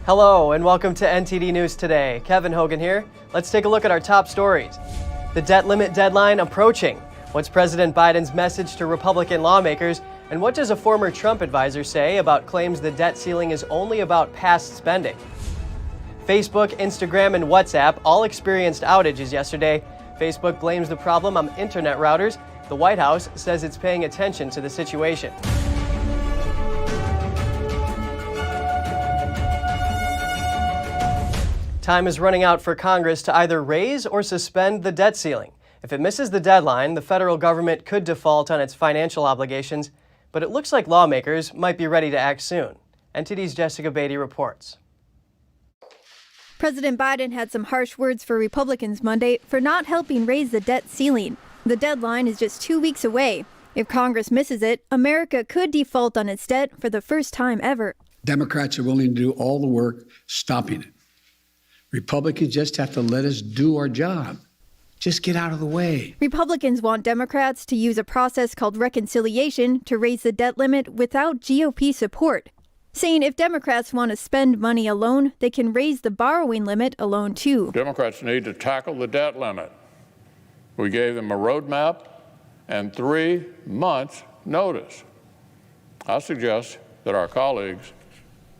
Hello and welcome to NTD News Today. Kevin Hogan here. Let's take a look at our top stories. The debt limit deadline approaching. What's President Biden's message to Republican lawmakers? And what does a former Trump advisor say about claims the debt ceiling is only about past spending? Facebook, Instagram, and WhatsApp all experienced outages yesterday. Facebook blames the problem on internet routers. The White House says it's paying attention to the situation. Time is running out for Congress to either raise or suspend the debt ceiling. If it misses the deadline, the federal government could default on its financial obligations, but it looks like lawmakers might be ready to act soon. NTD's Jessica Beatty reports. President Biden had some harsh words for Republicans Monday for not helping raise the debt ceiling. The deadline is just 2 weeks away. If Congress misses it, America could default on its debt for the first time ever. Democrats are willing to do all the work stopping it. Republicans just have to let us do our job. Just get out of the way. Republicans want Democrats to use a process called reconciliation to raise the debt limit without GOP support, saying if Democrats want to spend money alone, they can raise the borrowing limit alone too. Democrats need to tackle the debt limit. We gave them a roadmap and 3 months' notice. I suggest that our colleagues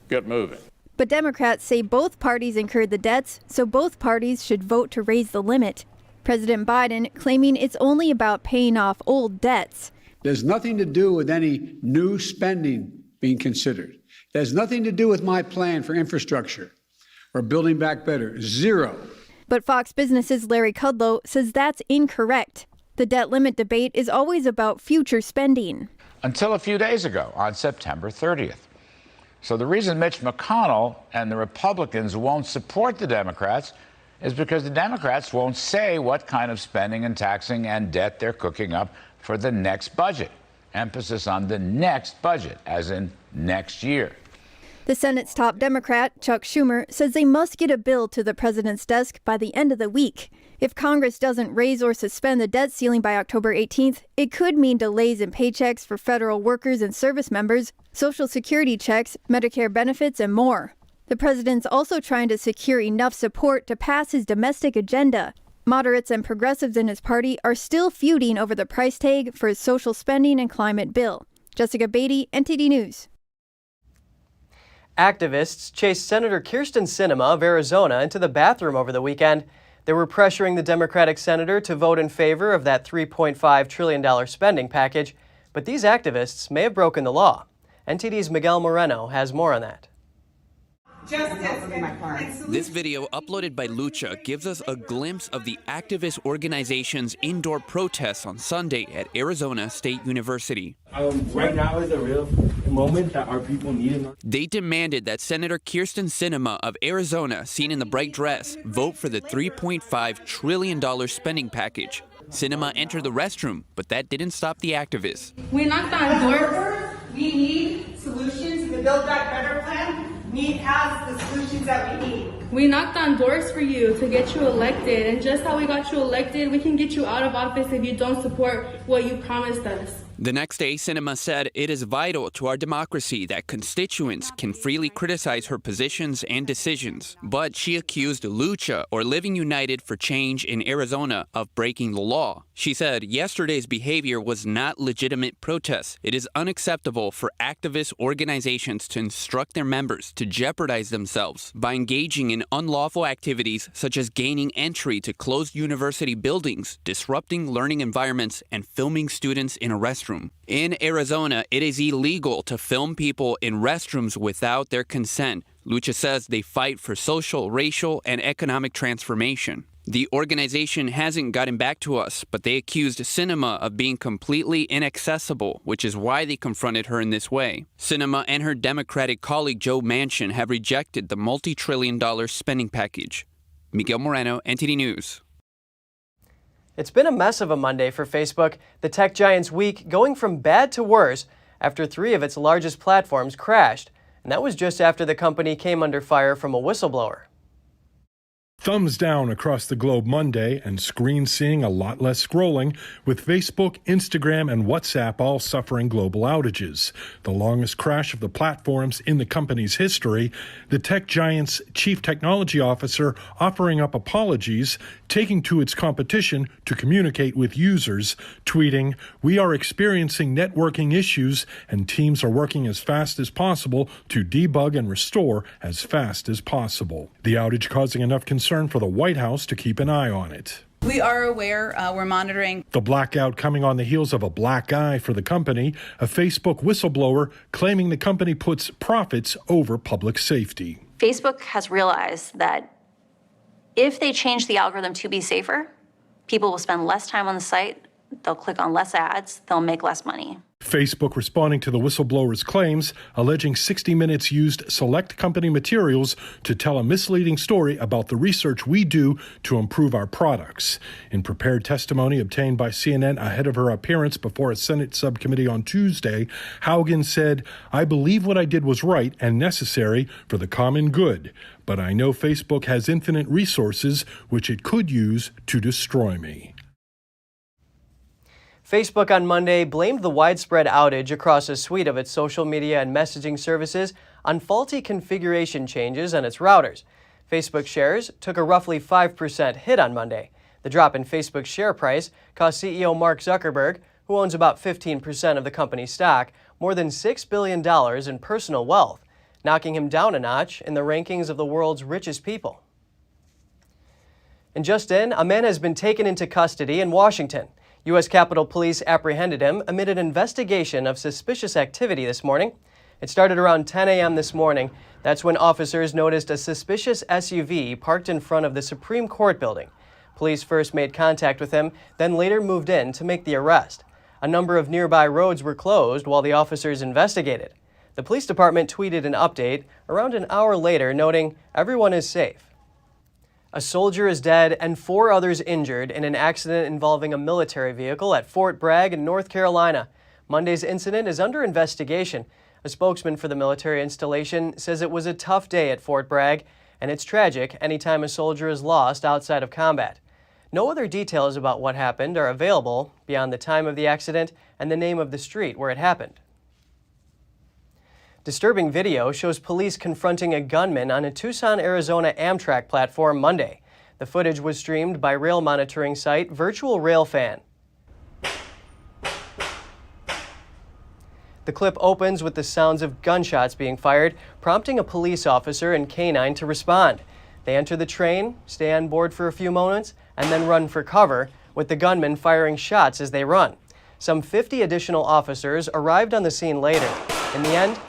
get moving. But Democrats say both parties incurred the debts, so both parties should vote to raise the limit. President Biden claiming it's only about paying off old debts. There's nothing to do with any new spending being considered. There's nothing to do with my plan for infrastructure or building back better. Zero. But Fox Business's Larry Kudlow says that's incorrect. The debt limit debate is always about future spending. Until a few days ago, on September 30th. So the reason Mitch McConnell and the Republicans won't support the Democrats is because the Democrats won't say what kind of spending and taxing and debt they're cooking up for the next budget. Emphasis on the next budget, as in next year. The Senate's top Democrat, Chuck Schumer, says they must get a bill to the president's desk by the end of the week. If Congress doesn't raise or suspend the debt ceiling by October 18th, it could mean delays in paychecks for federal workers and service members, Social Security checks, Medicare benefits, and more. The president's also trying to secure enough support to pass his domestic agenda. Moderates and progressives in his party are still feuding over the price tag for his social spending and climate bill. Jessica Beatty, NTD News. Activists chased Senator Kyrsten Sinema of Arizona into the bathroom over the weekend. They were pressuring the Democratic senator to vote in favor of that $3.5 trillion spending package, but these activists may have broken the law. NTD's Miguel Moreno has more on that. This video uploaded by Lucha gives us a glimpse of the activist organization's indoor protests on Sunday at Arizona State University. Right now is a real moment that our people need. They demanded that Senator Kyrsten Sinema of Arizona, seen in the bright dress, vote for the $3.5 trillion spending package. Sinema entered the restroom, but that didn't stop the activists. We knocked on doors. We need solutions. The Build Back Better plan has the solutions that we need. We knocked on doors for you to get you elected, and just how we got you elected, we can get you out of office if you don't support what you promised us. The next day, Sinema said it is vital to our democracy that constituents can freely criticize her positions and decisions. But she accused Lucha, or Living United for Change in Arizona, of breaking the law. She said yesterday's behavior was not legitimate protest. It is unacceptable for activist organizations to instruct their members to jeopardize themselves by engaging in unlawful activities such as gaining entry to closed university buildings, disrupting learning environments, and filming students in a restroom. In Arizona, it is illegal to film people in restrooms without their consent. Lucha says they fight for social, racial, and economic transformation. The organization hasn't gotten back to us, but they accused Sinema of being completely inaccessible, which is why they confronted her in this way. Sinema and her Democratic colleague Joe Manchin have rejected the multi-trillion-dollar spending package. Miguel Moreno, NTD News. It's been a mess of a Monday for Facebook, the tech giant's week going from bad to worse after 3 of its largest platforms crashed, and that was just after the company came under fire from a whistleblower. Thumbs down across the globe Monday and screens seeing a lot less scrolling, with Facebook, Instagram, and WhatsApp all suffering global outages. The longest crash of the platforms in the company's history, the tech giant's chief technology officer offering up apologies, taking to its competition to communicate with users, tweeting, "We are experiencing networking issues and teams are working as fast as possible to debug and restore as fast as possible." The outage causing enough concern for the White House to keep an eye on it. We are aware, we're monitoring. The blackout coming on the heels of a black eye for the company, a Facebook whistleblower claiming the company puts profits over public safety. Facebook has realized that if they change the algorithm to be safer, people will spend less time on the site, they'll click on less ads, they'll make less money. Facebook responding to the whistleblower's claims, alleging 60 Minutes used select company materials to tell a misleading story about the research we do to improve our products. In prepared testimony obtained by CNN ahead of her appearance before a Senate subcommittee on Tuesday, Haugen said, "I believe what I did was right and necessary for the common good, but I know Facebook has infinite resources which it could use to destroy me." Facebook on Monday blamed the widespread outage across a suite of its social media and messaging services on faulty configuration changes on its routers. Facebook shares took a roughly 5% hit on Monday. The drop in Facebook's share price cost CEO Mark Zuckerberg, who owns about 15% of the company's stock, more than $6 billion in personal wealth, knocking him down a notch in the rankings of the world's richest people. And just in, a man has been taken into custody in Washington. U.S. Capitol Police apprehended him amid an investigation of suspicious activity this morning. It started around 10 a.m. this morning. That's when officers noticed a suspicious SUV parked in front of the Supreme Court building. Police first made contact with him, then later moved in to make the arrest. A number of nearby roads were closed while the officers investigated. The police department tweeted an update around an hour later, noting everyone is safe. A soldier is dead and 4 others injured in an accident involving a military vehicle at Fort Bragg in North Carolina. Monday's incident is under investigation. A spokesman for the military installation says it was a tough day at Fort Bragg, and it's tragic anytime a soldier is lost outside of combat. No other details about what happened are available beyond the time of the accident and the name of the street where it happened. Disturbing video shows police confronting a gunman on a Tucson, Arizona Amtrak platform Monday. The footage was streamed by rail monitoring site Virtual Railfan. The clip opens with the sounds of gunshots being fired, prompting a police officer and K-9 to respond. They enter the train, stay on board for a few moments, and then run for cover, with the gunmen firing shots as they run. Some 50 additional officers arrived on the scene later. In the end,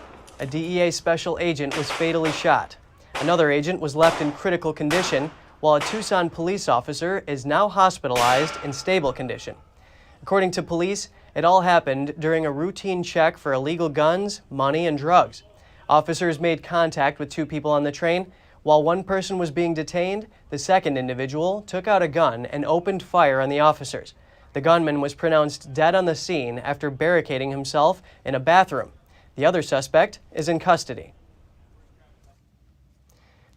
a DEA special agent was fatally shot. Another agent was left in critical condition, while a Tucson police officer is now hospitalized in stable condition. According to police, it all happened during a routine check for illegal guns, money, and drugs. Officers made contact with 2 people on the train. While one person was being detained, the second individual took out a gun and opened fire on the officers. The gunman was pronounced dead on the scene after barricading himself in a bathroom. The other suspect is in custody.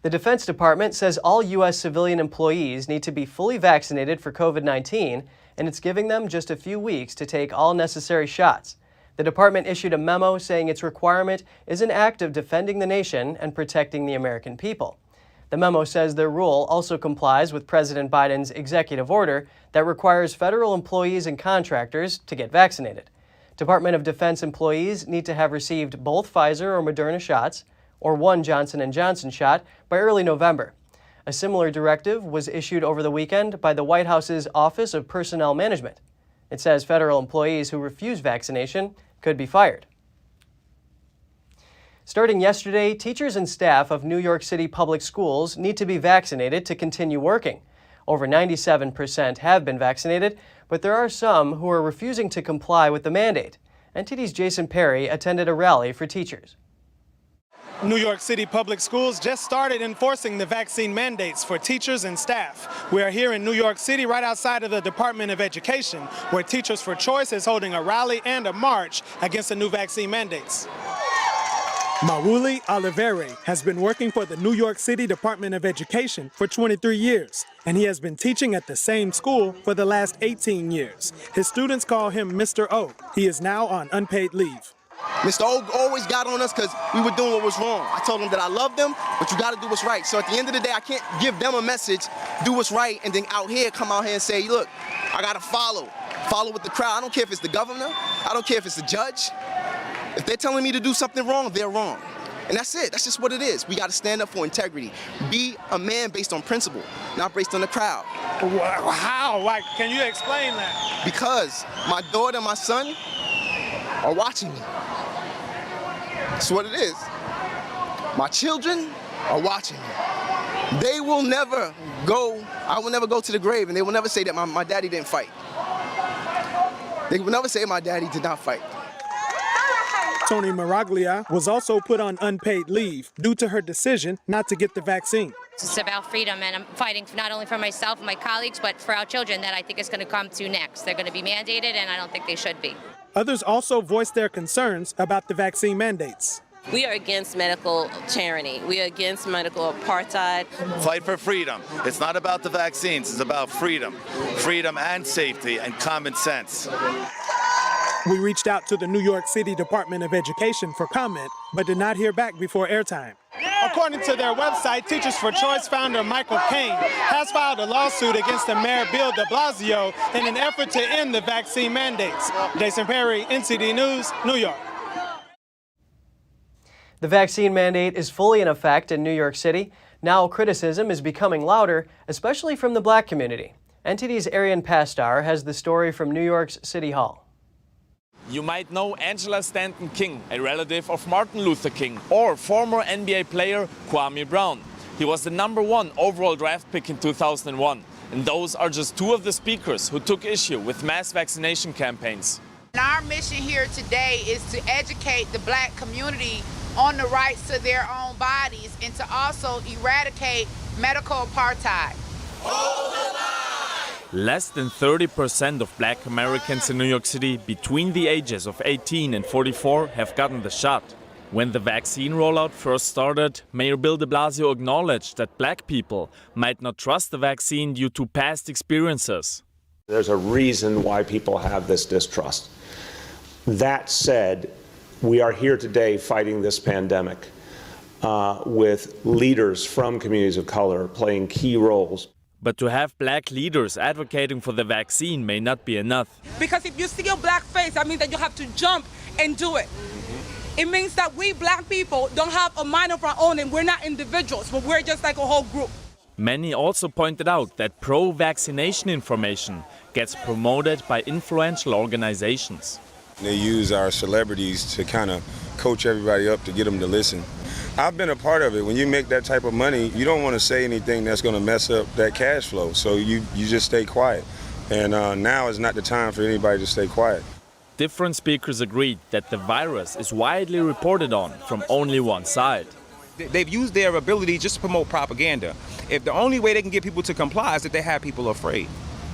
The Defense Department says all U.S. civilian employees need to be fully vaccinated for COVID-19, and it's giving them just a few weeks to take all necessary shots. The department issued a memo saying its requirement is an act of defending the nation and protecting the American people. The memo says their rule also complies with President Biden's executive order that requires federal employees and contractors to get vaccinated. Department of Defense employees need to have received both Pfizer or Moderna shots or 1 Johnson & Johnson shot by early November. A similar directive was issued over the weekend by the White House's Office of Personnel Management. It says federal employees who refuse vaccination could be fired. Starting yesterday, teachers and staff of New York City public schools need to be vaccinated to continue working. Over 97% have been vaccinated, but there are some who are refusing to comply with the mandate. NTD's Jason Perry attended a rally for teachers. New York City Public Schools just started enforcing the vaccine mandates for teachers and staff. We are here in New York City, right outside of the Department of Education, where Teachers for Choice is holding a rally and a march against the new vaccine mandates. Mawuli Oliveri has been working for the New York City Department of Education for 23 years, and he has been teaching at the same school for the last 18 years. His students call him Mr. O. He is now on unpaid leave. Mr. O always got on us because we were doing what was wrong. I told him that I love them, but you got to do what's right. So at the end of the day, I can't give them a message, do what's right, and then come out here and say, look, I got to follow with the crowd. I don't care if it's the governor. I don't care if it's the judge. If they're telling me to do something wrong, they're wrong. And that's it. That's just what it is. We got to stand up for integrity. Be a man based on principle, not based on the crowd. How? Like, can you explain that? Because my daughter and my son are watching me. That's what it is. My children are watching me. They will never go, I will never go to the grave, and they will never say that my daddy didn't fight. They will never say my daddy did not fight. Tony Maraglia was also put on unpaid leave due to her decision not to get the vaccine. It's about freedom, and I'm fighting not only for myself and my colleagues, but for our children that I think is going to come to next. They're going to be mandated, and I don't think they should be. Others also voiced their concerns about the vaccine mandates. We are against medical tyranny. We are against medical apartheid. Fight for freedom. It's not about the vaccines. It's about freedom. Freedom and safety and common sense. We reached out to the New York City Department of Education for comment, but did not hear back before airtime. According to their website, Teachers for Choice founder Michael Caine has filed a lawsuit against the Mayor Bill de Blasio in an effort to end the vaccine mandates. Jason Perry, NTD News, New York. The vaccine mandate is fully in effect in New York City. Now criticism is becoming louder, especially from the black community. NTD's Arian Pastar has the story from New York's City Hall. You might know Angela Stanton King, a relative of Martin Luther King, or former NBA player Kwame Brown. He was the #1 overall draft pick in 2001. And those are just two of the speakers who took issue with mass vaccination campaigns. Our mission here today is to educate the black community on the rights to their own bodies and to also eradicate medical apartheid. Less than 30% of black Americans in New York City between the ages of 18 and 44 have gotten the shot. When the vaccine rollout first started, Mayor Bill de Blasio acknowledged that black people might not trust the vaccine due to past experiences. There's a reason why people have this distrust. That said, we are here today fighting this pandemic with leaders from communities of color playing key roles. But to have black leaders advocating for the vaccine may not be enough. Because if you see a black face, that means that you have to jump and do it. It means that we black people don't have a mind of our own and we're not individuals, but we're just like a whole group. Many also pointed out that pro-vaccination information gets promoted by influential organizations. They use our celebrities to kind of coach everybody up to get them to listen. I've been a part of it. When you make that type of money, you don't want to say anything that's going to mess up that cash flow. So you just stay quiet. And now is not the time for anybody to stay quiet. Different speakers agreed that the virus is widely reported on from only one side. They've used their ability just to promote propaganda. If the only way they can get people to comply is that they have people afraid.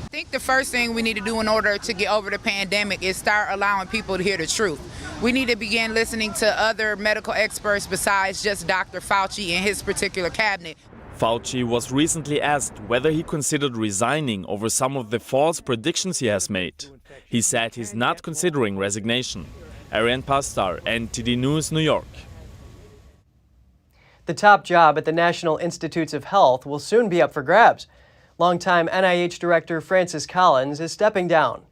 I think the first thing we need to do in order to get over the pandemic is start allowing people to hear the truth. We need to begin listening to other medical experts besides just Dr. Fauci and his particular cabinet. Fauci was recently asked whether he considered resigning over some of the false predictions he has made. He said he's not considering resignation. Arian Pastar, NTD News, New York. The top job at the National Institutes of Health will soon be up for grabs. Longtime NIH Director Francis Collins is stepping down.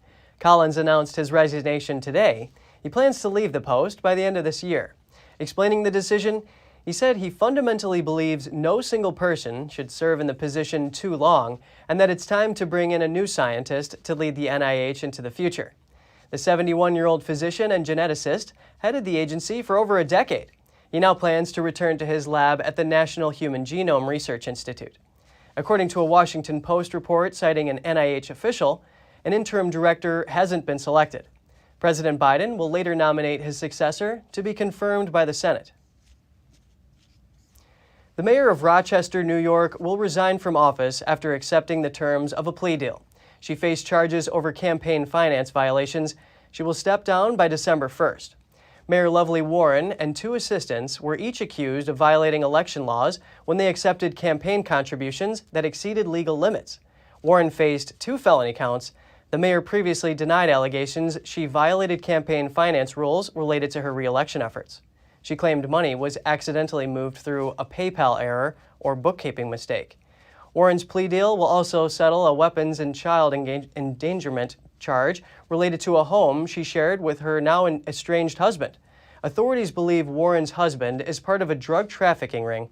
Collins announced his resignation today. He plans to leave the post by the end of this year. Explaining the decision, he said he fundamentally believes no single person should serve in the position too long and that it's time to bring in a new scientist to lead the NIH into the future. The 71-year-old physician and geneticist headed the agency for over a decade. He now plans to return to his lab at the National Human Genome Research Institute. According to a Washington Post report citing an NIH official, an interim director hasn't been selected. President Biden will later nominate his successor to be confirmed by the Senate. The mayor of Rochester, New York, will resign from office after accepting the terms of a plea deal. She faced charges over campaign finance violations. She will step down by December 1st. Mayor Lovely Warren and 2 assistants were each accused of violating election laws when they accepted campaign contributions that exceeded legal limits. Warren faced 2 felony counts. The mayor previously denied allegations she violated campaign finance rules related to her re-election efforts. She claimed money was accidentally moved through a PayPal error or bookkeeping mistake. Warren's plea deal will also settle a weapons and child endangerment charge related to a home she shared with her now estranged husband. Authorities believe Warren's husband is part of a drug trafficking ring.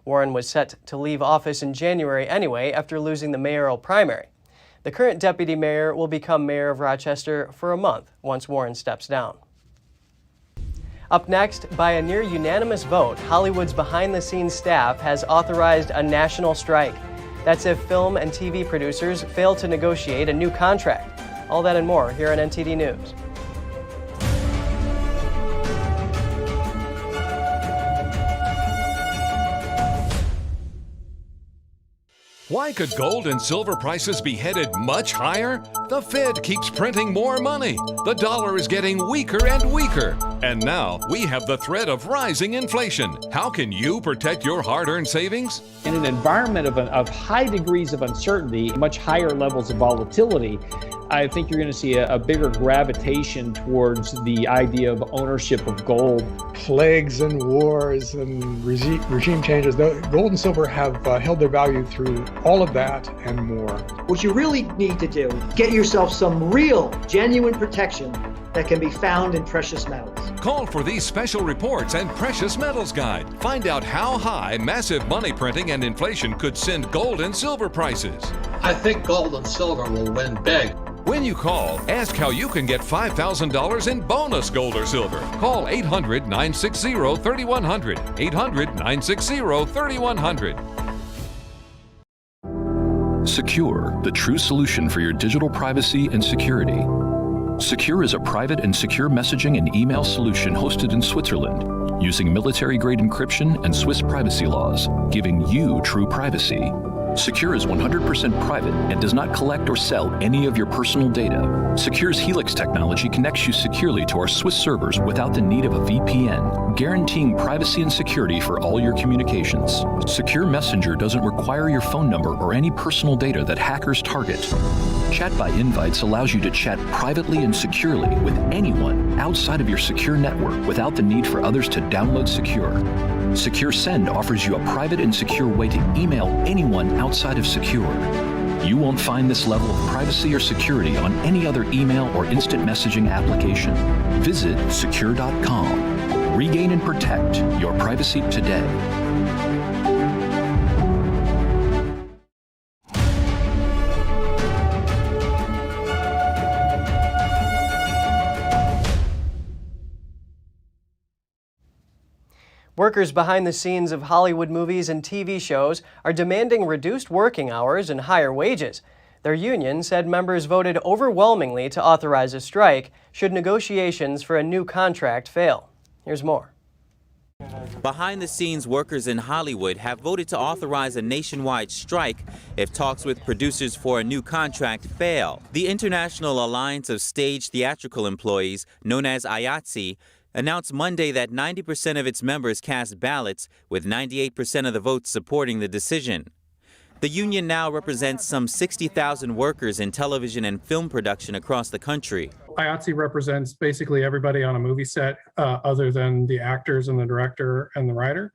Warren was set to leave office in January anyway after losing the mayoral primary. The current deputy mayor will become mayor of Rochester for a month once Warren steps down. Up next, by a near unanimous vote, Hollywood's behind-the-scenes staff has authorized a national strike. That's if film and TV producers fail to negotiate a new contract. All that and more here on NTD News. Why could gold and silver prices be headed much higher? The Fed keeps printing more money. The dollar is getting weaker and weaker. And now we have the threat of rising inflation. How can you protect your hard-earned savings? In an environment of high degrees of uncertainty, much higher levels of volatility, I think you're going to see a bigger gravitation towards the idea of ownership of gold. Plagues and wars and regime changes, gold and silver have held their value through all of that and more. What you really need to do, get yourself some real, genuine protection that can be found in precious metals. Call for these special reports and Precious Metals Guide. Find out how high massive money printing and inflation could send gold and silver prices. I think gold and silver will win big. When you call, ask how you can get $5,000 in bonus gold or silver. Call 800-960-3100. 800-960-3100. Secure, the true solution for your digital privacy and security. Secure is a private and secure messaging and email solution hosted in Switzerland, using military-grade encryption and Swiss privacy laws, giving you true privacy. Secure is 100% private and does not collect or sell any of your personal data. Secure's Helix technology connects you securely to our Swiss servers without the need of a VPN, guaranteeing privacy and security for all your communications. Secure Messenger doesn't require your phone number or any personal data that hackers target. Chat by Invites allows you to chat privately and securely with anyone outside of your secure network without the need for others to download Secure. Secure Send offers you a private and secure way to email anyone outside of Secure. You won't find this level of privacy or security on any other email or instant messaging application. Visit secure.com. Regain and protect your privacy today. Workers behind the scenes of Hollywood movies and TV shows are demanding reduced working hours and higher wages. Their union said members voted overwhelmingly to authorize a strike should negotiations for a new contract fail. Here's more. Behind-the-scenes workers in Hollywood have voted to authorize a nationwide strike if talks with producers for a new contract fail. The International Alliance of Stage Theatrical Employees, known as IATSE, announced Monday that 90% of its members cast ballots, with 98% of the votes supporting the decision. The union now represents some 60,000 workers in television and film production across the country. IATSE represents basically everybody on a movie set other than the actors and the director and the writer.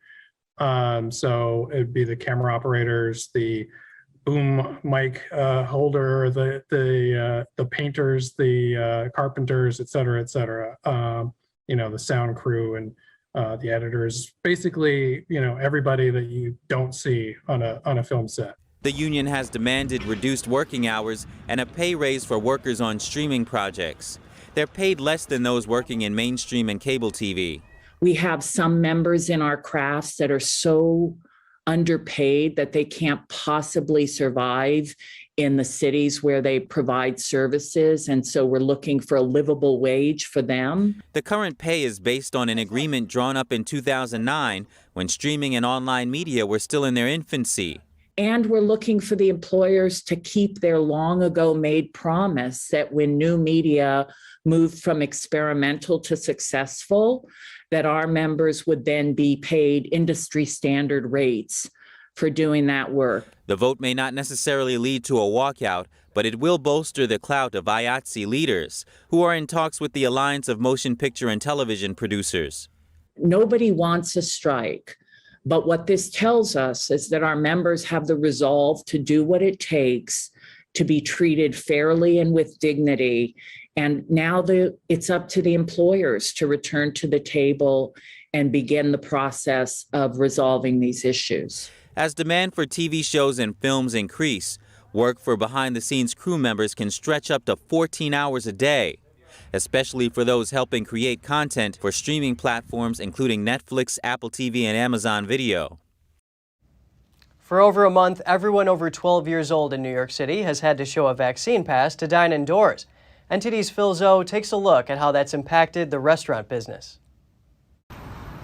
So it'd be the camera operators, the boom mic holder, the painters, the carpenters, et cetera, et cetera. The sound crew and the editors, basically, everybody that you don't see on a film set. The union has demanded reduced working hours and a pay raise for workers on streaming projects. They're paid less than those working in mainstream and cable TV. We have some members in our crafts that are so underpaid that they can't possibly survive in the cities where they provide services, and so we're looking for a livable wage for them. The current pay is based on an agreement drawn up in 2009 when streaming and online media were still in their infancy. And we're looking for the employers to keep their long ago made promise that when new media moved from experimental to successful, that our members would then be paid industry standard rates for doing that work. The vote may not necessarily lead to a walkout, but it will bolster the clout of IATSE leaders, who are in talks with the Alliance of Motion Picture and Television Producers. Nobody wants a strike. But what this tells us is that our members have the resolve to do what it takes to be treated fairly and with dignity. And now it's up to the employers to return to the table and begin the process of resolving these issues. As demand for TV shows and films increase, work for behind-the-scenes crew members can stretch up to 14 hours a day, especially for those helping create content for streaming platforms including Netflix, Apple TV, and Amazon Video. For over a month, everyone over 12 years old in New York City has had to show a vaccine pass to dine indoors. NTD's Phil Zoe takes a look at how that's impacted the restaurant business.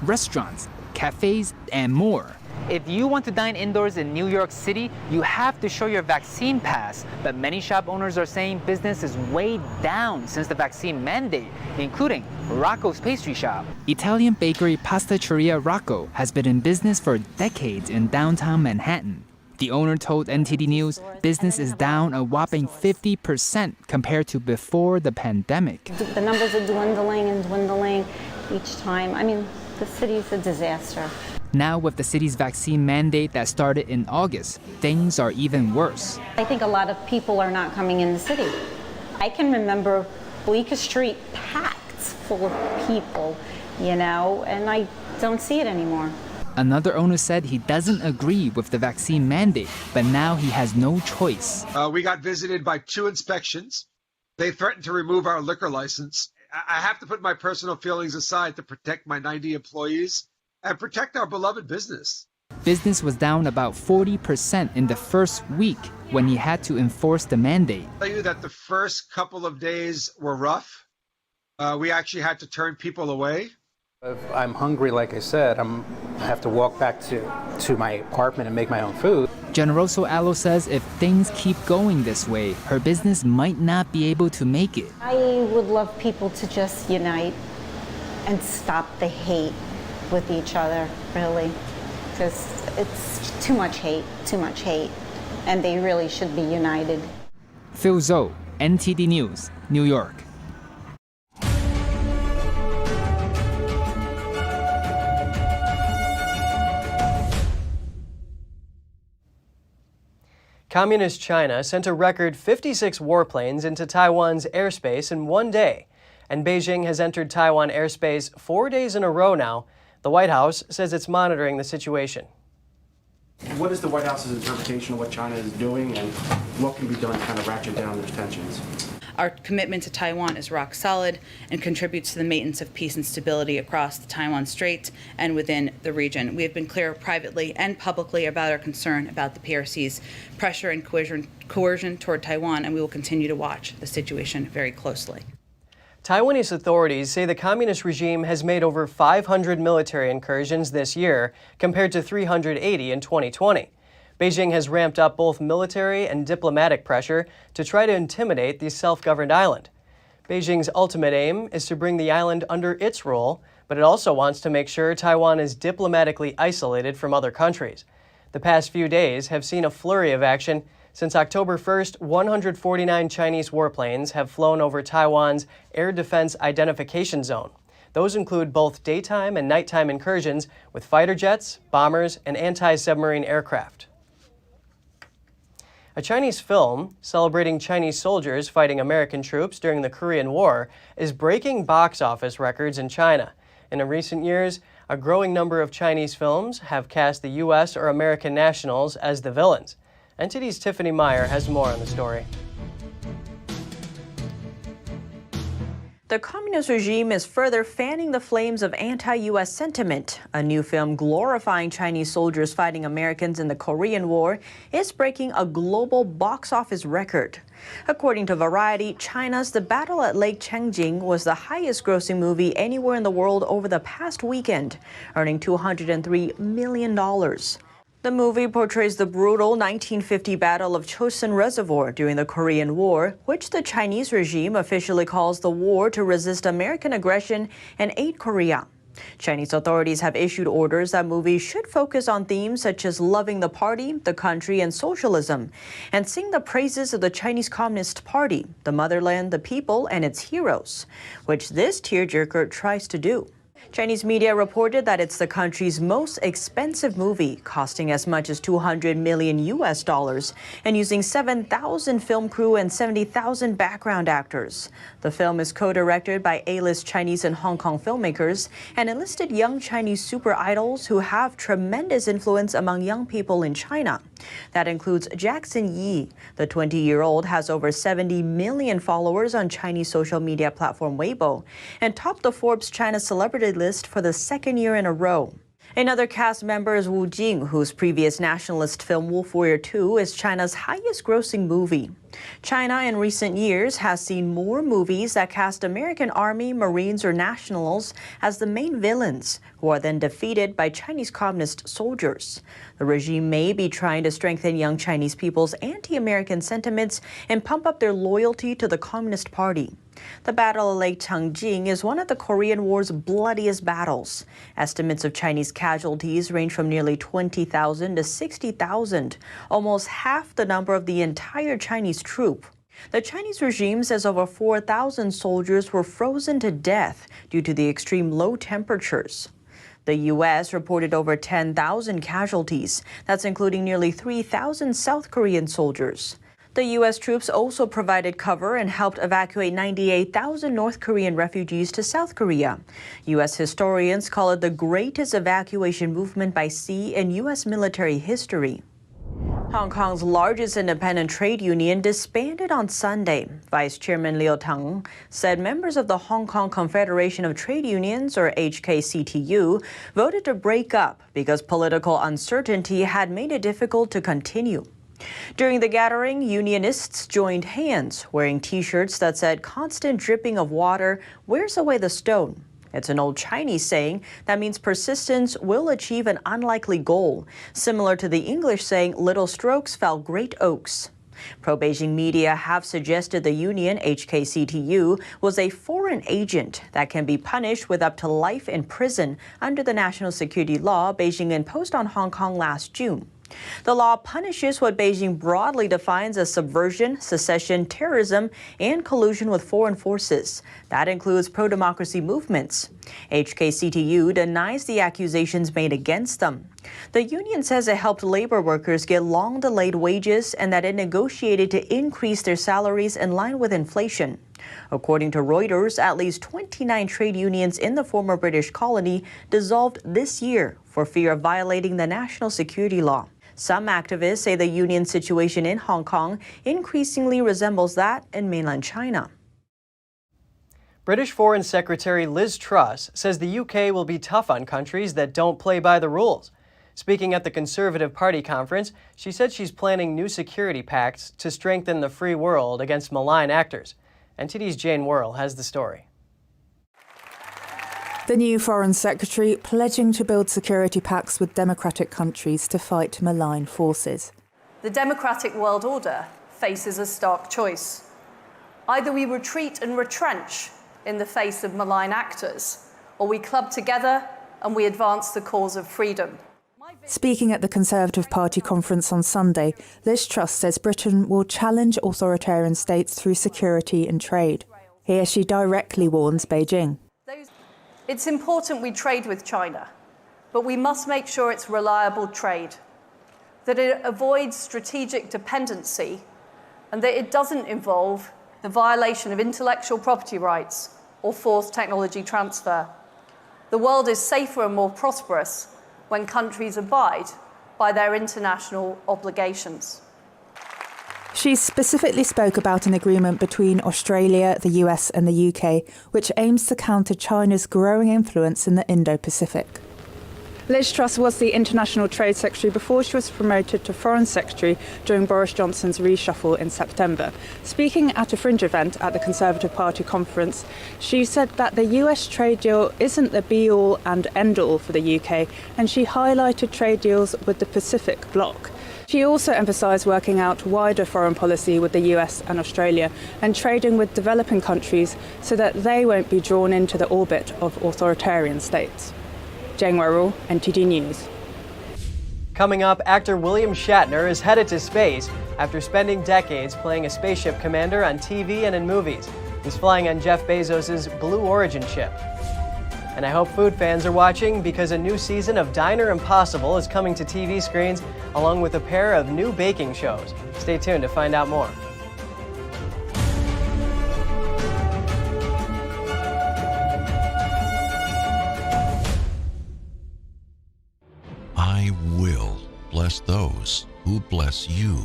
Restaurants, cafes, and more. If you want to dine indoors in New York City, you have to show your vaccine pass. But many shop owners are saying business is way down since the vaccine mandate, including Rocco's pastry shop. Italian bakery Pasticceria Rocco has been in business for decades in downtown Manhattan. The owner told NTD News business is down a whopping 50% compared to before the pandemic. The numbers are dwindling and dwindling each time. I mean, the city's a disaster. Now with the city's vaccine mandate that started in August, things are even worse. I think a lot of people are not coming in the city. I can remember Bleecker Street packed full of people, you know, and I don't see it anymore. Another owner said he doesn't agree with the vaccine mandate, but now he has no choice. We got visited by 2 inspections. They threatened to remove our liquor license. I have to put my personal feelings aside to protect my 90 employees and protect our beloved business. Business was down about 40% in the first week when he had to enforce the mandate. I'll tell you that the first couple of days were rough. We actually had to turn people away. If I'm hungry, like I said, I have to walk back to my apartment and make my own food. Generoso Allo says if things keep going this way, her business might not be able to make it. I would love people to just unite and stop the hate with each other, really, because it's too much hate, and they really should be united. Phil Zoe, NTD News, New York. Communist China sent a record 56 warplanes into Taiwan's airspace in one day, and Beijing has entered Taiwan airspace 4 days in a row now. The White House says it's monitoring the situation. What is the White House's interpretation of what China is doing, and what can be done to kind of ratchet down those tensions? Our commitment to Taiwan is rock solid and contributes to the maintenance of peace and stability across the Taiwan Strait and within the region. We have been clear privately and publicly about our concern about the PRC's pressure and coercion toward Taiwan, and we will continue to watch the situation very closely. Taiwanese authorities say the communist regime has made over 500 military incursions this year, compared to 380 in 2020. Beijing has ramped up both military and diplomatic pressure to try to intimidate the self-governed island. Beijing's ultimate aim is to bring the island under its rule, but it also wants to make sure Taiwan is diplomatically isolated from other countries. The past few days have seen a flurry of action. Since October 1st, 149 Chinese warplanes have flown over Taiwan's Air Defense Identification Zone. Those include both daytime and nighttime incursions with fighter jets, bombers, and anti-submarine aircraft. A Chinese film celebrating Chinese soldiers fighting American troops during the Korean War is breaking box office records in China. In recent years, a growing number of Chinese films have cast the U.S. or American nationals as the villains. NTD's Tiffany Meyer has more on the story. The communist regime is further fanning the flames of anti-U.S. sentiment. A new film glorifying Chinese soldiers fighting Americans in the Korean War is breaking a global box office record. According to Variety, China's The Battle at Lake Changjin was the highest-grossing movie anywhere in the world over the past weekend, earning $203 million. The movie portrays the brutal 1950 Battle of Chosin Reservoir during the Korean War, which the Chinese regime officially calls the war to resist American aggression and aid Korea. Chinese authorities have issued orders that movies should focus on themes such as loving the party, the country, and socialism, and sing the praises of the Chinese Communist Party, the motherland, the people, and its heroes, which this tearjerker tries to do. Chinese media reported that it's the country's most expensive movie, costing as much as $200 million and using 7,000 film crew and 70,000 background actors. The film is co-directed by A-list Chinese and Hong Kong filmmakers and enlisted young Chinese super idols who have tremendous influence among young people in China. That includes Jackson Yi. The 20-year-old has over 70 million followers on Chinese social media platform Weibo and topped the Forbes China celebrity list for the second year in a row. Another cast member is Wu Jing, whose previous nationalist film Wolf Warrior 2 is China's highest-grossing movie. China in recent years has seen more movies that cast American Army, Marines, or nationals as the main villains, who are then defeated by Chinese Communist soldiers. The regime may be trying to strengthen young Chinese people's anti-American sentiments and pump up their loyalty to the Communist Party. The Battle of Lake Changjin is one of the Korean War's bloodiest battles. Estimates of Chinese casualties range from nearly 20,000 to 60,000, almost half the number of the entire Chinese troop. The Chinese regime says over 4,000 soldiers were frozen to death due to the extreme low temperatures. The U.S. reported over 10,000 casualties. That's including nearly 3,000 South Korean soldiers. The U.S. troops also provided cover and helped evacuate 98,000 North Korean refugees to South Korea. U.S. historians call it the greatest evacuation movement by sea in U.S. military history. Hong Kong's largest independent trade union disbanded on Sunday. Vice Chairman Liu Tang said members of the Hong Kong Confederation of Trade Unions, or HKCTU, voted to break up because political uncertainty had made it difficult to continue. During the gathering, unionists joined hands, wearing T-shirts that said constant dripping of water wears away the stone. It's an old Chinese saying that means persistence will achieve an unlikely goal, similar to the English saying little strokes fell great oaks. Pro-Beijing media have suggested the union, HKCTU, was a foreign agent that can be punished with up to life in prison under the national security law Beijing imposed on Hong Kong last June. The law punishes what Beijing broadly defines as subversion, secession, terrorism, and collusion with foreign forces. That includes pro-democracy movements. HKCTU denies the accusations made against them. The union says it helped labor workers get long-delayed wages and that it negotiated to increase their salaries in line with inflation. According to Reuters, at least 29 trade unions in the former British colony dissolved this year for fear of violating the national security law. Some activists say the union situation in Hong Kong increasingly resembles that in mainland China. British Foreign Secretary Liz Truss says the UK will be tough on countries that don't play by the rules. Speaking at the Conservative Party conference, she said she's planning new security pacts to strengthen the free world against malign actors. NTD's Jane Worrell has the story. The new Foreign Secretary pledging to build security pacts with democratic countries to fight malign forces. The democratic world order faces a stark choice. Either we retreat and retrench in the face of malign actors, or we club together and we advance the cause of freedom. Speaking at the Conservative Party conference on Sunday, Liz Truss says Britain will challenge authoritarian states through security and trade. Here she directly warns Beijing. It's important we trade with China, but we must make sure it's reliable trade, that it avoids strategic dependency, and that it doesn't involve the violation of intellectual property rights or forced technology transfer. The world is safer and more prosperous when countries abide by their international obligations. She specifically spoke about an agreement between Australia, the US and the UK, which aims to counter China's growing influence in the Indo-Pacific. Liz Truss was the International Trade Secretary before she was promoted to Foreign Secretary during Boris Johnson's reshuffle in September. Speaking at a fringe event at the Conservative Party conference, she said that the US trade deal isn't the be-all and end-all for the UK, and she highlighted trade deals with the Pacific bloc. She also emphasised working out wider foreign policy with the US and Australia and trading with developing countries so that they won't be drawn into the orbit of authoritarian states. Jane Werrell, NTD News. Coming up, actor William Shatner is headed to space after spending decades playing a spaceship commander on TV and in movies. He's flying on Jeff Bezos' Blue Origin ship. And I hope food fans are watching because a new season of Diner Impossible is coming to TV screens along with a pair of new baking shows. Stay tuned to find out more. I will bless those who bless you.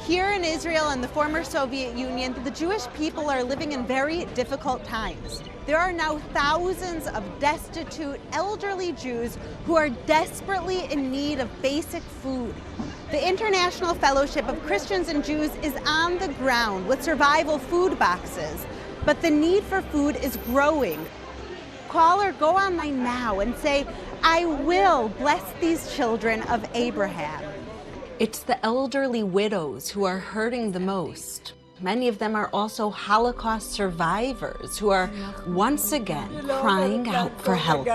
Here in Israel and the former Soviet Union, the Jewish people are living in very difficult times. There are now thousands of destitute, elderly Jews who are desperately in need of basic food. The International Fellowship of Christians and Jews is on the ground with survival food boxes, but the need for food is growing. Call or go online now and say, I will bless these children of Abraham. It's the elderly widows who are hurting the most. Many of them are also Holocaust survivors who are once again crying out for help.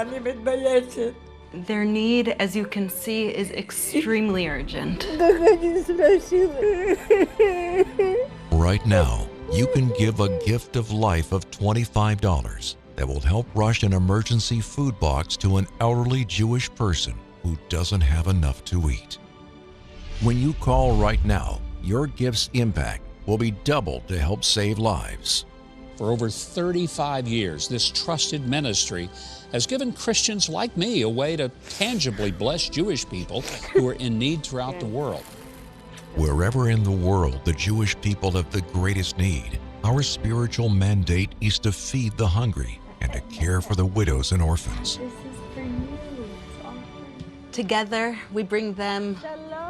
Their need, as you can see, is extremely urgent. Right now, you can give a gift of life of $25 that will help rush an emergency food box to an elderly Jewish person who doesn't have enough to eat. When you call right now, your gift's impact will be doubled to help save lives. For over 35 years, this trusted ministry has given Christians like me a way to tangibly bless Jewish people who are in need throughout the world. Wherever in the world the Jewish people have the greatest need, our spiritual mandate is to feed the hungry and to care for the widows and orphans. Together, we bring them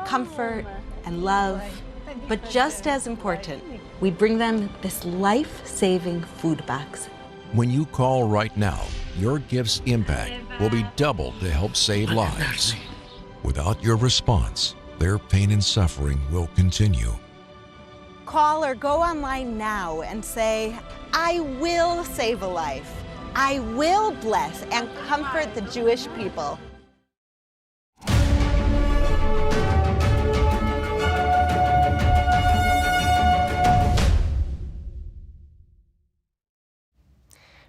comfort and love, but just as important, we bring them this life-saving food box. When you call right now, your gift's impact will be doubled to help save lives. Without your response, their pain and suffering will continue. Call or go online now and say, I will save a life. I will bless and comfort the Jewish people.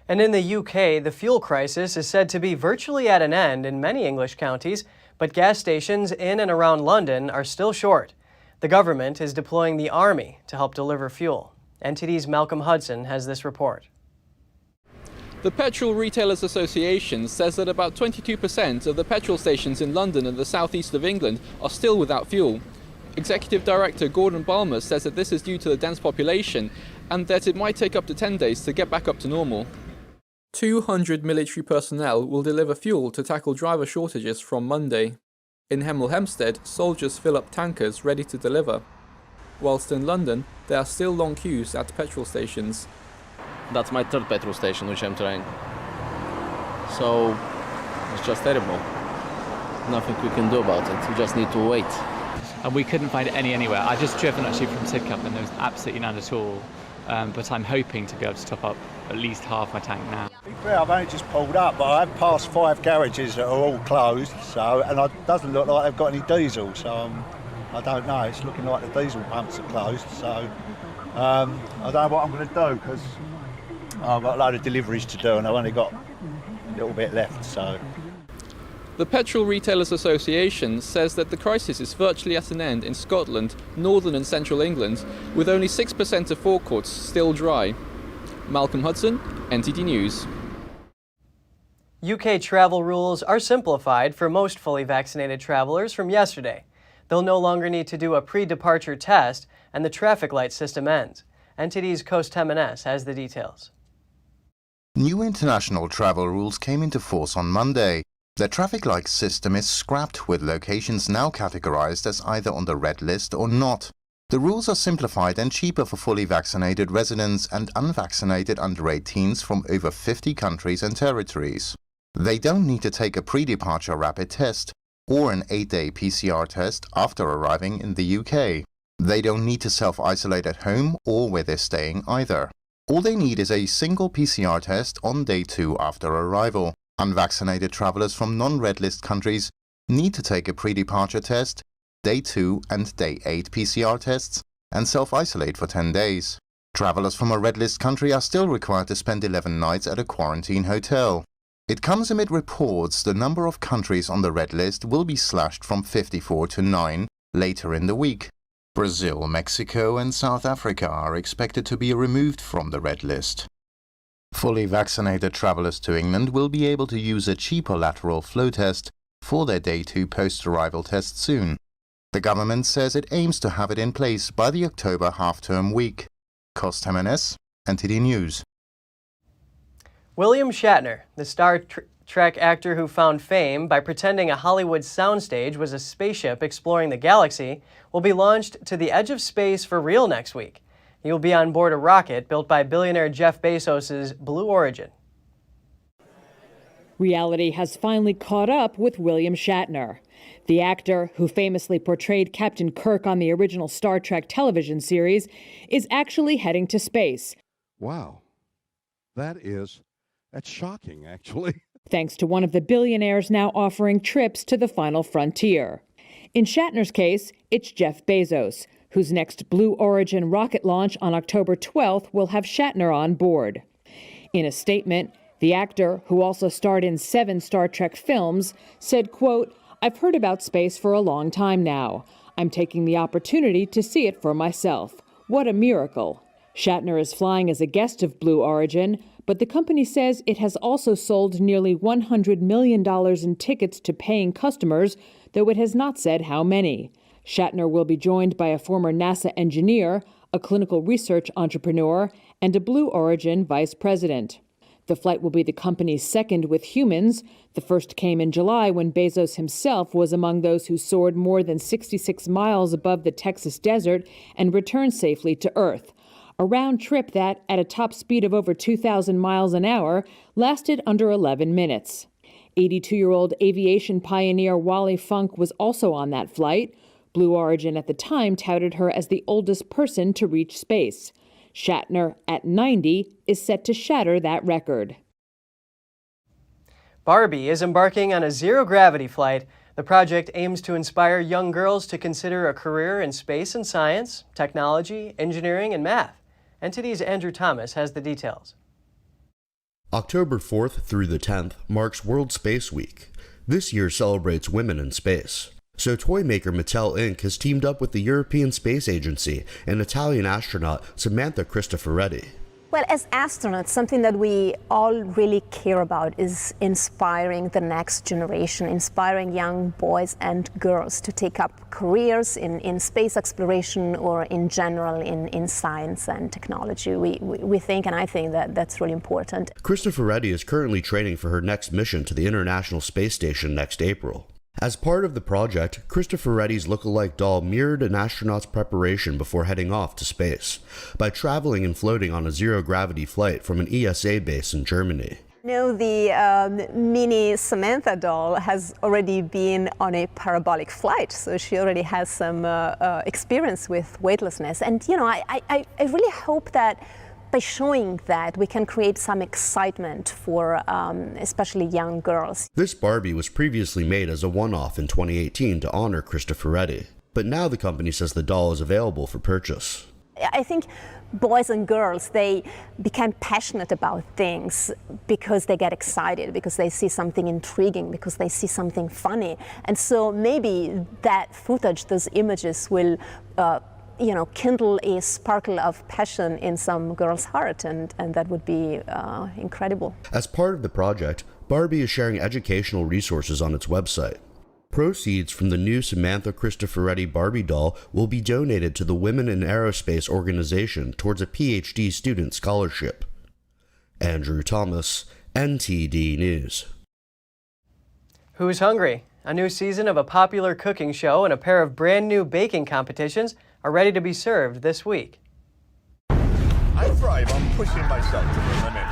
And in the UK, the fuel crisis is said to be virtually at an end in many English counties, but gas stations in and around London are still short. The government is deploying the army to help deliver fuel. NTD's Malcolm Hudson has this report. The Petrol Retailers Association says that about 22% of the petrol stations in London and the southeast of England are still without fuel. Executive Director Gordon Balmer says that this is due to the dense population and that it might take up to 10 days to get back up to normal. 200 military personnel will deliver fuel to tackle driver shortages from Monday. In Hemel Hempstead, soldiers fill up tankers ready to deliver. Whilst in London, there are still long queues at petrol stations. That's my third petrol station which I'm trying. So it's just terrible. Nothing we can do about it. We just need to wait. And we couldn't find any anywhere. I've just driven actually from Sidcup and there was absolutely none at all. But I'm hoping to be able to top up at least half my tank now. To be fair, I've only just pulled up, but I've passed 5 garages that are all closed, and it doesn't look like they've got any diesel, so I don't know. It's looking like the diesel pumps are closed, so I don't know what I'm going to do, because I've got a load of deliveries to do and I've only got a little bit left, so. The Petrol Retailers Association says that the crisis is virtually at an end in Scotland, northern and central England, with only 6% of forecourts still dry. Malcolm Hudson, NTD News. UK travel rules are simplified for most fully vaccinated travelers from yesterday. They'll no longer need to do a pre-departure test, and the traffic light system ends. NTD's Coast Temenes has the details. New international travel rules came into force on Monday. The traffic light system is scrapped, with locations now categorized as either on the red list or not. The rules are simplified and cheaper for fully vaccinated residents and unvaccinated under 18s from over 50 countries and territories. They don't need to take a pre-departure rapid test or an 8-day PCR test after arriving in the UK. They don't need to self-isolate at home or where they're staying either. All they need is a single PCR test on day 2 after arrival. Unvaccinated travelers from non-red list countries need to take a pre-departure test, day 2 and day 8 PCR tests, and self-isolate for 10 days. Travelers from a red list country are still required to spend 11 nights at a quarantine hotel. It comes amid reports the number of countries on the red list will be slashed from 54 to 9 later in the week. Brazil, Mexico and South Africa are expected to be removed from the red list. Fully vaccinated travelers to England will be able to use a cheaper lateral flow test for their day 2 post-arrival test soon. The government says it aims to have it in place by the October half-term week. Cost Jimenez, NTD News. William Shatner, the Star Trek actor who found fame by pretending a Hollywood soundstage was a spaceship exploring the galaxy, will be launched to the edge of space for real next week. He will be on board a rocket built by billionaire Jeff Bezos' Blue Origin. Reality has finally caught up with William Shatner. The actor, who famously portrayed Captain Kirk on the original Star Trek television series, is actually heading to space. Wow. That's shocking, actually. Thanks to one of the billionaires now offering trips to the final frontier. In Shatner's case, it's Jeff Bezos, whose next Blue Origin rocket launch on October 12th will have Shatner on board. In a statement, the actor, who also starred in 7 Star Trek films, said, quote, "I've heard about space for a long time now. I'm taking the opportunity to see it for myself. What a miracle." Shatner is flying as a guest of Blue Origin, but the company says it has also sold nearly $100 million in tickets to paying customers, though it has not said how many. Shatner will be joined by a former NASA engineer, a clinical research entrepreneur, and a Blue Origin vice president. The flight will be the company's second with humans. The first came in July when Bezos himself was among those who soared more than 66 miles above the Texas desert and returned safely to Earth. A round trip that, at a top speed of over 2,000 miles an hour, lasted under 11 minutes. 82-year-old aviation pioneer Wally Funk was also on that flight. Blue Origin at the time touted her as the oldest person to reach space. Shatner, at 90, is set to shatter that record. Barbie is embarking on a zero-gravity flight. The project aims to inspire young girls to consider a career in space and science, technology, engineering, and math. NTD's Andrew Thomas has the details. October 4th through the 10th marks World Space Week. This year celebrates women in space. So toy maker Mattel Inc. has teamed up with the European Space Agency and Italian astronaut Samantha Cristoforetti. Well, as astronauts, something that we all really care about is inspiring the next generation, inspiring young boys and girls to take up careers in space exploration or in general in science and technology. We think, and I think, that that's really important. Cristoforetti is currently training for her next mission to the International Space Station next April. As part of the project, Cristoforetti's look-alike doll mirrored an astronaut's preparation before heading off to space by traveling and floating on a zero-gravity flight from an ESA base in Germany. The mini Samantha doll has already been on a parabolic flight, so she already has some experience with weightlessness. And, I really hope that by showing that, we can create some excitement for especially young girls. This Barbie was previously made as a one-off in 2018 to honor Cristoforetti, but now the company says the doll is available for purchase. I think boys and girls, they become passionate about things because they get excited, because they see something intriguing, because they see something funny. And so maybe that footage, those images will kindle a sparkle of passion in some girl's heart, and that would be incredible. As part of the project, Barbie is sharing educational resources on its website. Proceeds from the new Samantha Cristoforetti Barbie doll will be donated to the Women in Aerospace organization towards a PhD student scholarship. Andrew Thomas, NTD News. Who's Hungry? A new season of a popular cooking show and a pair of brand new baking competitions are ready to be served this week. I thrive on pushing myself to the limit.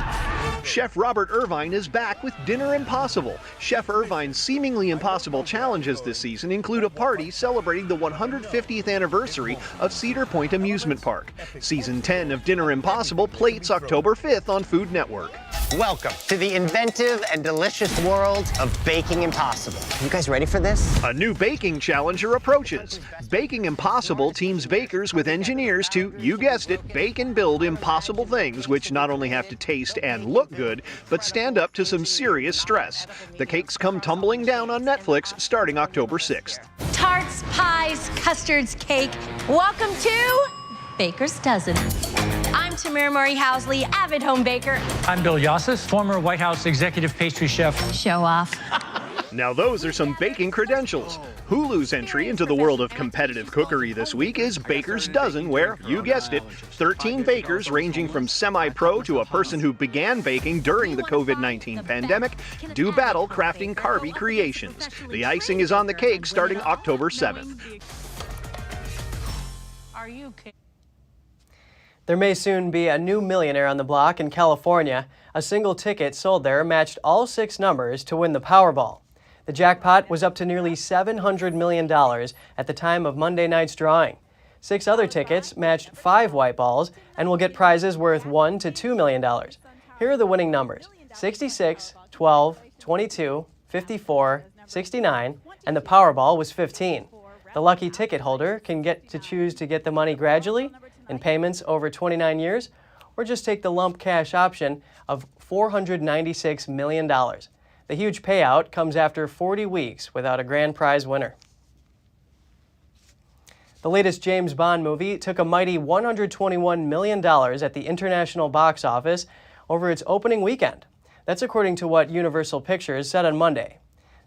Chef Robert Irvine is back with Dinner Impossible. Chef Irvine's seemingly impossible challenges this season include a party celebrating the 150th anniversary of Cedar Point Amusement Park. Season 10 of Dinner Impossible plates October 5th on Food Network. Welcome to the inventive and delicious world of Baking Impossible. You guys ready for this? A new baking challenger approaches. Baking Impossible teams bakers with engineers to, you guessed it, bake and build impossible things which not only have to taste and look good, but stand up to some serious stress. The cakes come tumbling down on Netflix starting October 6th. Tarts, pies, custards, cake. Welcome to Baker's Dozen. I'm Tamara Murray Housley, avid home baker. I'm Bill Yassis, former White House executive pastry chef. Show off. Now those are some baking credentials. Hulu's entry into the world of competitive cookery this week is Baker's Dozen, where, you guessed it, 13 bakers ranging from semi-pro to a person who began baking during the COVID-19 pandemic do battle crafting carby creations. The icing is on the cake starting October 7th. Are you kidding? There may soon be a new millionaire on the block in California. A single ticket sold there matched all 6 numbers to win the Powerball. The jackpot was up to nearly $700 million at the time of Monday night's drawing. 6 other tickets matched 5 white balls and will get prizes worth $1 to $2 million. Here are the winning numbers: 66, 12, 22, 54, 69, and the Powerball was 15. The lucky ticket holder can get to choose to get the money gradually, in payments over 29 years, or just take the lump cash option of $496 million. The huge payout comes after 40 weeks without a grand prize winner. The latest James Bond movie took a mighty $121 million at the international box office over its opening weekend. That's according to what Universal Pictures said on Monday.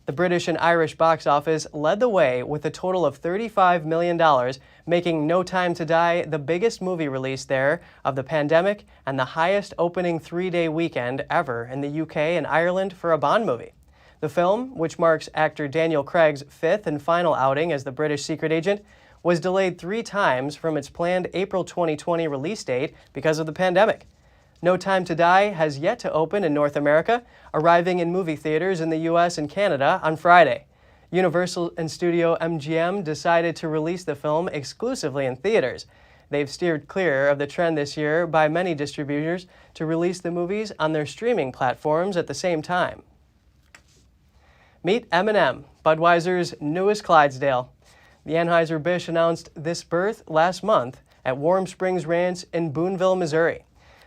The British and Irish box office led the way with a total of $35 million, making No Time to Die the biggest movie release there of the pandemic and the highest opening 3-day weekend ever in the UK and Ireland for a Bond movie. The film, which marks actor Daniel Craig's 5th and final outing as the British secret agent, was delayed 3 times from its planned April 2020 release date because of the pandemic. No Time to Die has yet to open in North America, arriving in movie theaters in the US and Canada on Friday. Universal and Studio MGM decided to release the film exclusively in theaters. They've steered clear of the trend this year by many distributors to release the movies on their streaming platforms at the same time. Meet Eminem, Budweiser's newest Clydesdale. The Anheuser-Busch announced this birth last month at Warm Springs Ranch in Boonville, Missouri.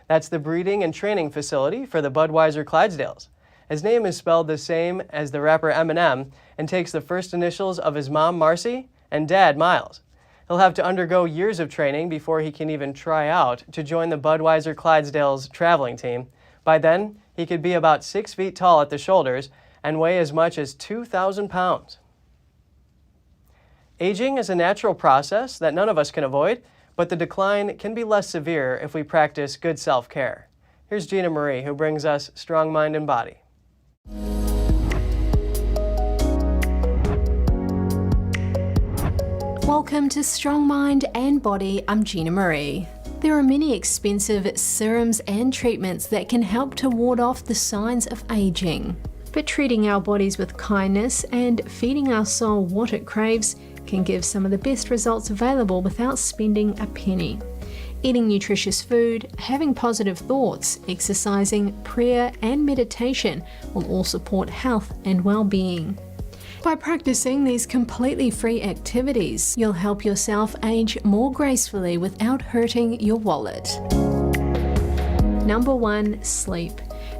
That's the breeding and training facility for the Budweiser Clydesdales. His name is spelled the same as the rapper Eminem and takes the first initials of his mom, Marcy, and dad, Miles. He'll have to undergo years of training before he can even try out to join the Budweiser Clydesdales traveling team. By then, he could be about 6 feet tall at the shoulders and weigh as much as 2,000 pounds. Aging is a natural process that none of us can avoid, but the decline can be less severe if we practice good self-care. Here's Gina Marie, who brings us Strong Mind and Body. Welcome to Strong Mind and Body. I'm Gina Marie. There are many expensive serums and treatments that can help to ward off the signs of aging. But treating our bodies with kindness and feeding our soul what it craves can give some of the best results available without spending a penny. Eating nutritious food, having positive thoughts, exercising, prayer, and meditation will all support health and well-being. By practicing these completely free activities, you'll help yourself age more gracefully without hurting your wallet. Number 1, sleep.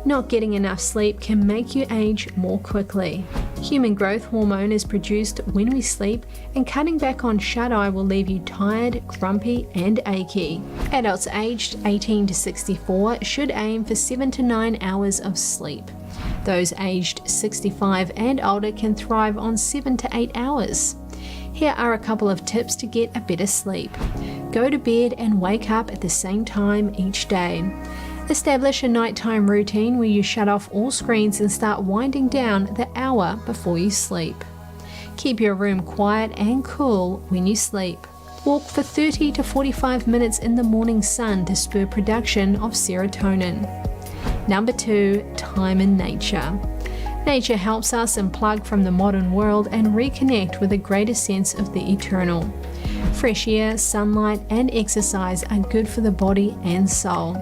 Not getting enough sleep can make you age more quickly. Human growth hormone is produced when we sleep, and cutting back on shut-eye will leave you tired, grumpy, and achy. Adults aged 18 to 64 should aim for 7 to 9 hours of sleep. Those aged 65 and older can thrive on 7 to 8 hours. Here are a couple of tips to get a better sleep. Go to bed and wake up at the same time each day. Establish a nighttime routine where you shut off all screens and start winding down the hour before you sleep. Keep your room quiet and cool when you sleep. Walk for 30 to 45 minutes in the morning sun to spur production of serotonin. Number 2, time in nature. Nature helps us unplug from the modern world and reconnect with a greater sense of the eternal. Fresh air, sunlight, and exercise are good for the body and soul.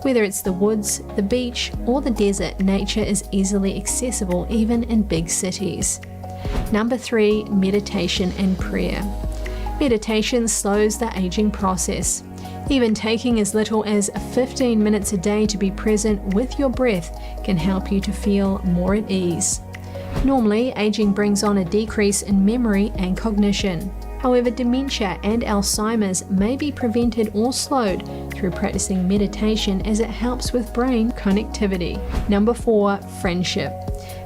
Whether it's the woods, the beach, or the desert, nature is easily accessible even in big cities. Number 3, meditation and prayer. Meditation slows the aging process. Even taking as little as 15 minutes a day to be present with your breath can help you to feel more at ease. Normally, aging brings on a decrease in memory and cognition. However, dementia and Alzheimer's may be prevented or slowed through practicing meditation, as it helps with brain connectivity. Number 4, friendship.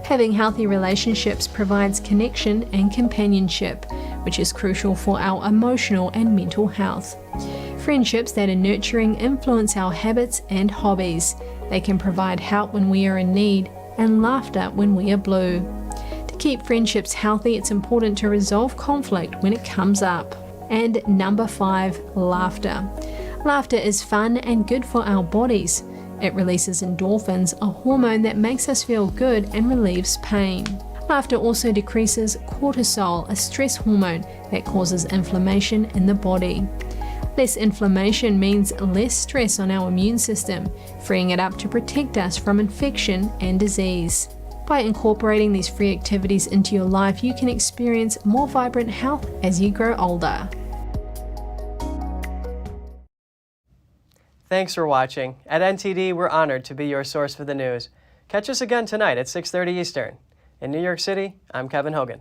Having healthy relationships provides connection and companionship, which is crucial for our emotional and mental health. Friendships that are nurturing influence our habits and hobbies. They can provide help when we are in need and laughter when we are blue. To keep friendships healthy, it's important to resolve conflict when it comes up. And number 5, laughter. Laughter is fun and good for our bodies. It releases endorphins, a hormone that makes us feel good and relieves pain. Laughter also decreases cortisol, a stress hormone that causes inflammation in the body. Less inflammation means less stress on our immune system, freeing it up to protect us from infection and disease. By incorporating these free activities into your life, you can experience more vibrant health as you grow older. Thanks for watching. At NTD, we're honored to be your source for the news. Catch us again tonight at 6:30 Eastern. In New York City, I'm Kevin Hogan.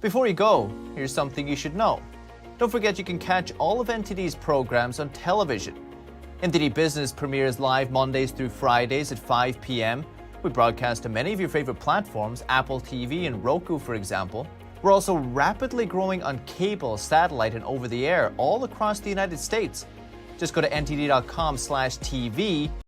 Before you go, here's something you should know. Don't forget you can catch all of NTD's programs on television. NTD Business premieres live Mondays through Fridays at 5 p.m. We broadcast to many of your favorite platforms, Apple TV and Roku, for example. We're also rapidly growing on cable, satellite, and over-the-air all across the United States. Just go to ntd.com/TV